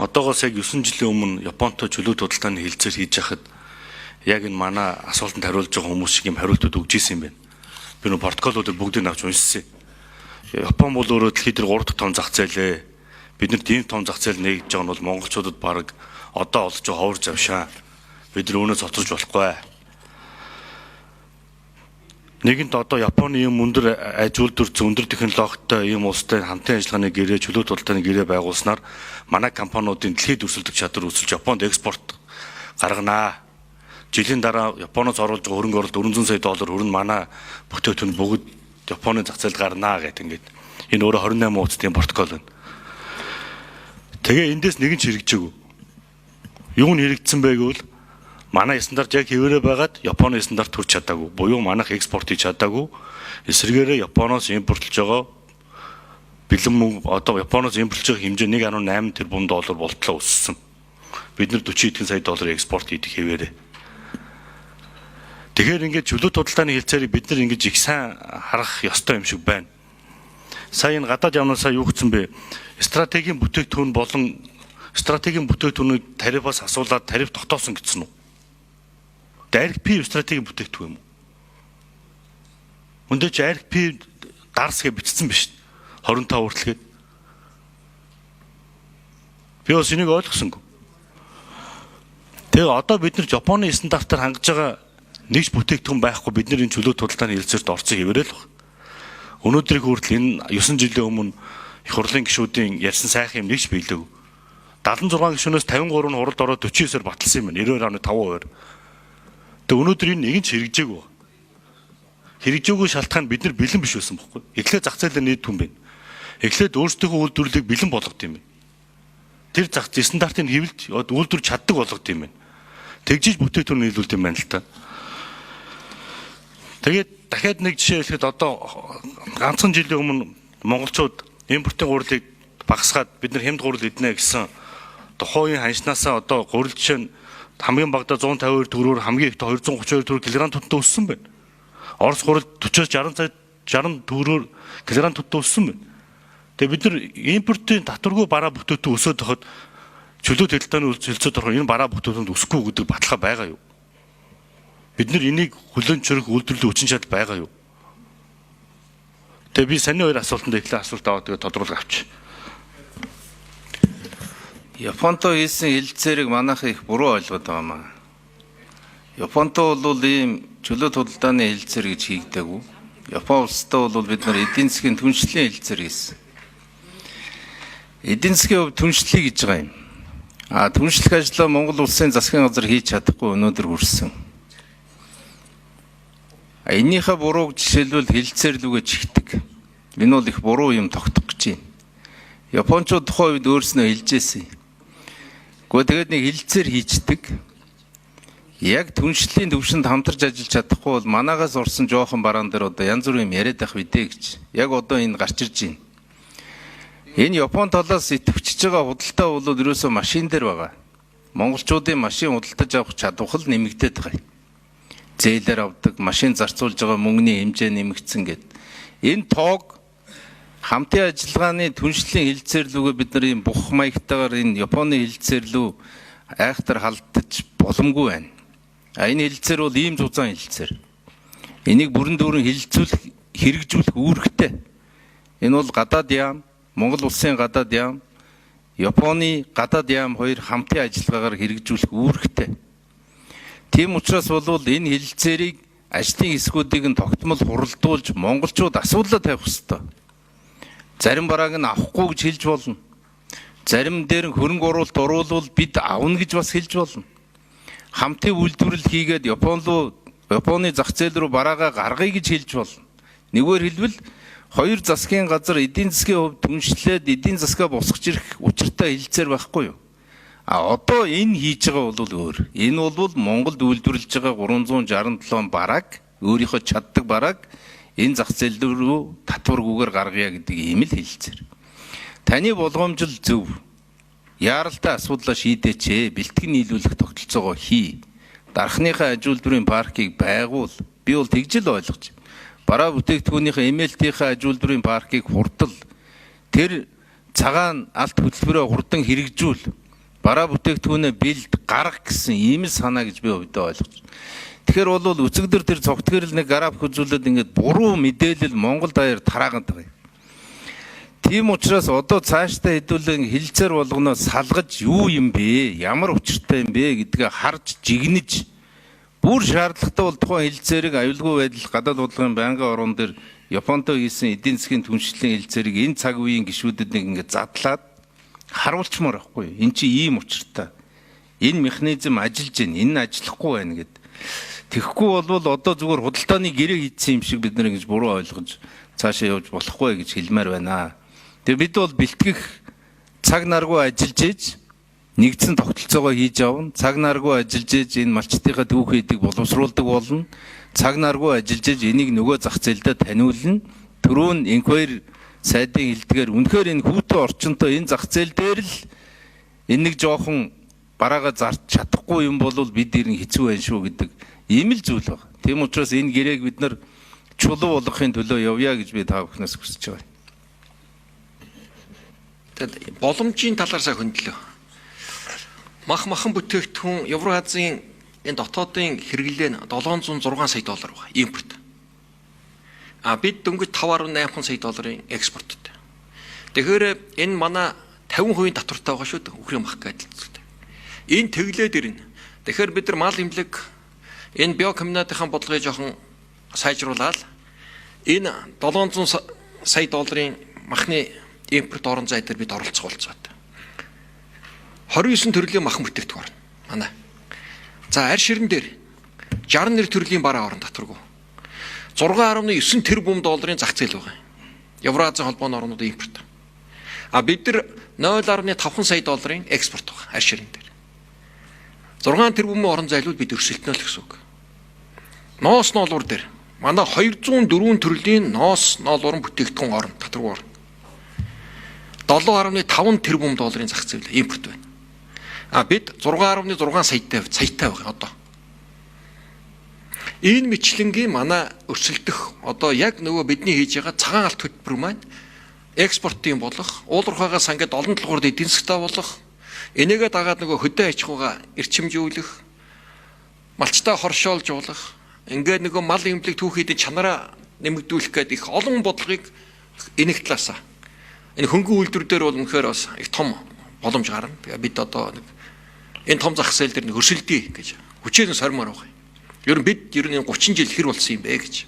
Одоогоос яг 9 жилийн өмнө Японтой чөлөө судалгааны хэлцээр хийж яхад яг энэ манай асуултанд хариулж байгаа хүмүүс шиг юм хариултууд өгч ирсэн юм байна. Би нөө протоколуудыг бүгдийг авч уншсан. Япон бол өөрөө дэлхийд 3 дахь том зах зээлээ. Бид нар ийм том зах зээл нэгж байгаа нь бол монголчуудад баг одоо олж байгаа ховор завшаа. Бид нар өнөөс оцорж болохгүй. Нэгэнт одоо Японы ийм өндөр аж үйлдвэр өндөр технологитой ийм улстай хамтын ажиллагааны гэрээ чөлөө судалгааны гэрээ байгуулснаар манай компаниудын дэлхийд өрсөлдөх чадвар өсөлж Японд экспорт гарганаа. Жилийн дараа Японоос оруулж байгаа хөрөнгө оруулалт 400 сая доллар хүрнэ манай бүтээгдэхүүн бүгд Японы зах зээлд гарнаа гэдэг ингээд энэ өөрөө 28 утасны протокол байна. Тэгээ эндээс нэгэн ч хэрэгжээгүй. Юу нь хэрэгжсэн бэ гэвэл манай стандарт яг хэвээрээ байгаад Японы стандарт хүрч чадаагүй. Буюу манайх экспорт хийж чадаагүй. Эсвэргээрээ Японоос импортлж байгаа бэлэн мөнгө одоо Японоос импортлж байгаа хэмжээ 1.8 тэрбум доллар болтлоо өссөн. Бид нар 40 эдгээр сая доллар экспорт хийдэг хэвээрээ. Тэгэхээр ингээд чөлөө судалгааны хэлцээрийг бид нар ингэж их сайн харах ёстой юм шиг байна. Сая энэ гадаад явнасаа юу гэсэн бэ? Стратегийн бүтээгдэхүүн болон стратегийн бүтээгдэхүүнийг тарифаас асуулаад тариф тогтоосон гэсэн үү? ARP стратегийн бүтээгдэхүүн юм уу? Өндөө чи ARP дарс гэж бичсэн биш. 25 хүртэлгээд. Би бас энийг ойлгосонгүй. Тэгээ одоо бид нар Японы стандартаар хангаж байгаа нэгж бүтээгдэхүүн байхгүй бид нар энэ чөлөө судалгааны хэлцээрт орцсон хэвээрээ л баг. Өнөөдрийг хүртэл энэ 9 жилийн өмнө их хурлын гишүүдийн ярьсан сайхан юм нэгж биелээгүй. 76 гишүүнээс 53 нь хуралд ороод 49-оор баталсан юм байна. 92.5%. Тэгээ өнөөдөр энэ нэгэн ч хэрэгжээгүй. Хэрэгжээгүй шалтгаан бид нар бэлэн биш байсан байхгүй. Эхлээд зах зээлээр нийт хүн байна. Эхлээд өөрсдийнхөө үйлдвэрлэлийг бэлэн болгох юм байна. Тэр зах стандартын хэвлэлд үйлдвэр чаддаг болгох юм байна. Тэгжиж бүтээгдэхүүн нийлүүлдэг юм байна л та. Тэгээд дахиад нэг жишээ хэлэхэд одоо ганцхан жилийн өмнө монголчууд импортын гурилыг багасгаад бид нар хямд гурил иднэ гэсэн тухайн ханшнаасаа одоо гурил жишээ нь хамгийн багадаа 152 төгрөгөөр хамгийн ихдээ 232 төгрөг килограмм туттай өссөн байна. Орос гурил 40-60 төгрөгөөр килограмм туттай өссөн байна. Тэгээ бид нар импортын татваргүй бараа бүтээгдэхүүн өсөд тоход чөлөө тэлтааны хэлцээд орох энэ бараа бүтээгдэхүүнд өсөхгүй гэдэг баталгаа байгаа юу? Бид нар энийг хүлээн зөвшөөрөх үйлдвэрлэлийн хүчин чадал байгаа юу? Тэгээ би саний хоёр асуултанд эхлээ асуулт аваад тэгээ тодруулах авч. Японтой хийсэн хэлцээрийг манайх их буруу ойлгоод байгаамаа. Японтой бол ийм чөлөө судалгааны хэлцээр гэж хийгдээгүй. Япон улстай бол бид нар эдийн засгийн түншлэлийн хэлцээр хийсэн. Эдийн засгийн хувьд түншлэе гэж байгаа юм. Түншлэх ажлаа Монгол улсын засгийн газар хийж чадахгүй өнөөдөр хүрсэн. Энийхээ бурууг жишээлбэл хэлцээр лүгээ чигдэг. Энэ бол их буруу юм тогтох гэж байна. Япончууд тухайн үед өөрснөө хэлжсэн. Тэгээд нэг хэлцээр хийждэг. Яг түншлэлийн төвшөнд хамтарч ажиллаж чадахгүй бол манаагаас орсон жоохон бараан дээр одоо янз бүрийн юм яриад байх үедээ гэж. Яг одоо энэ гарч ирж байна. Энэ Япон талаас идэвхжиж байгаа худалдаа бол ерөөсөө машин дээр байгаа. Монголчуудын машин худалдаж авах чадвар л нэмэгдээд байгаа. Зээлээр авдаг, машин зарцуулж байгаа мөнгөний хэмжээ нэмэгдсэн гэд. Энэ тоог хамтын ажиллагааны түншлэлийн хэлцээр лүгээ бид нар ийм бух маягтайгаар энэ Японы хэлцээр лүү айхтар халдаж боломгүй байна. Энэ хэлцээр бол ийм зузаан хэлцээр. Энийг бүрэн дүүрэн хилцүүлэх, хэрэгжүүлэх үүрэгтэй. Энэ бол гадаад яам, Монгол улсын гадаад яам, Японы гадаад яам хоёр хамтын ажиллагаагаар хэрэгжүүлэх үүрэгтэй. Тийм учраас бол энэ хэлцээрийг ажлын хэсгүүдийг нь тогтмол хуралдуулж монголчууд асуудлаа тавих ёстой. Зарим барааг нь авахгүй гэж хэлж болно. Зарим дээр нь хөрөнгө оруулалт оруулвал бид авна гэж бас хэлж болно. Хамтын үйлдвэрлэл хийгээд Японы зах зээл рүү бараагаа гаргая гэж хэлж болно. Нэггээр хэлбэл хоёр засгийн газар эдийн засгийн хувьд түншлээд эдийн засгаа босгож ирэх учиртай хэлцээр байхгүй юу? Одоо энэ хийж байгаа бол өөр. Энэ бол Монголд үйлдвэрлэж байгаа 367 барааг өөрийнхөө чаддаг барааг энэ зах зээл рүү татваргүйгээр гаргая гэдэг ийм л хэлцээр. Таны болгоомжил зөв. Яаралтай асуудлаа шийдээч. Бэлтгэн нийлүүлэх тогтолцоогоо хий. Дархныхаа аж үйлдвэрийн паркийг байгуул. Би бол тэгж л ойлгож. Бараа бүтээгдэхүүнийхээ MLT-ийн аж үйлдвэрийн паркийг хурдал. Тэр цагаан алт хөтөлбөрөөр хурдан хэрэгжүүл. бараа бүтээгдэхүүнээ бэлд гарах гэсэн ийм санаа гэж би өвдөө ойлгож байна. Тэгэхээр бол өцөгдөр тэр цогтгөрл нэг график үзүүлээд ингээд буруу мэдээлэл Монгол даяар тараагаад байгаа юм. Тийм учраас одоо цаашдаа хэдүүлэн хилцээр болгоно салгаж юу юм бэ? Ямар учиртай юм бэ гэдгээ харж жигнэж бүр шаардлагатай бол тухайн хилцээрийг аюулгүй байдал гадаад бодлогын байнгын орон дээр Японтой хийсэн эдийн засгийн түншлэлийн хилцээрийг энэ цаг үеийн гишүүдэд нэг ингээд задлаад харуулчмаар байхгүй. Эн чи ийм учиртай. Энэ механизм ажиллаж байна. Энэ ажиллахгүй байна гэд. Тэгэхгүй бол одоо зүгээр худалдааны гэрээ хийсэн юм шиг бид нэр ингэж буруу ойлгож цаашаа явж болохгүй гэж хэлмээр байна. Тэгээ бид бол бэлтгэх цаг наргүй ажиллаж ийж нэгдсэн тогтолцоогоо хийж авна. Цаг наргүй ажиллаж ийж энэ малчтынхаа түүхийдийг боловсруулдаг болно. Цаг наргүй ажиллаж ийж энийг нөгөө зах зээлдээ таниулна. Түрүүн инквайр сайдын хэлдгээр үнэхээр энэ хүүтэн орчинтой энэ зах зээл дээр л энэ нэг жоохон бараага зарч чадахгүй юм бол бид ирэн хэцүү байна шүү гэдэг ийм л зүйл байна. Тийм учраас энэ гэрээг бид нар чулуу болгохын төлөө явъя гэж би та бүхнээс хүсэж байгаа. Тэгэд боломжийн талаар сайн хөндлөө. Махан бүтээгдэхүүн Евразийн энэ дотоодын хэрэглээ нь $706 сая байгаа импорт. Бид дөнгөж $5.8 сая экспорттой. Тэгэхээр энэ манай 50% татвартай байгаа шүү дээ. Үхрийн мах гэдэлцтэй. Энэ тэглээд ирнэ. Тэгэхээр бид нар мал имлэг энэ биокомбинатын бодлогыг жоохон сайжруулаад энэ $700 сая махны импорт орон зай дээр бид оролцох болцоод. 29 төрлийн махан бүтээгдэхүүн орно. Манай. За арь ширэн дээр 61 төрлийн бараа орон татваргүй. 6.9 тэрбум долларын зах зээл байгаа. Евразийн холбооны орнуудын импорт. Бид нар $0.5 сая экспорт байгаа арь ширэн дээр. 6 тэрбумын орон зайлууд бид өрсөлдөнө л гэсэн үг. Ноос ноолуур дээр манай 204 төрлийн ноос ноолуурын бүтээгдэхүүн орон татваргүй орно. $7.5 тэрбум зах зээл импорт байна. Бид 6.6 саятай байгаа одоо. Энэ мэтлэнгийн манай өрсөлдөх одоо яг нөгөө бидний хийж байгаа цагаан алт хөтөлбөр маань экспортын болох, уулуурхаагаас ингээд олон талбарт эдийн засгтаа болох, энийгээ дагаад нөгөө хөдөө аж ахуйгаа эрчимжүүлэх, малчтаа хоршоолж болох, ингээд нөгөө мал эмнэлэг түүхийдийн чанараа нэмэгдүүлэх гэдэг их олон бодлогыг энэ талаасаа энэ хөнгөн үйлдвэр дээр бол үнэхээр бас их том боломж гарна. Бид одоо энэ том зах зээл дээр өрсөлдөе гэж хүчээр сормоор байгаа. Ер нь бид 30 жил хэр болсон юм бэ гэж.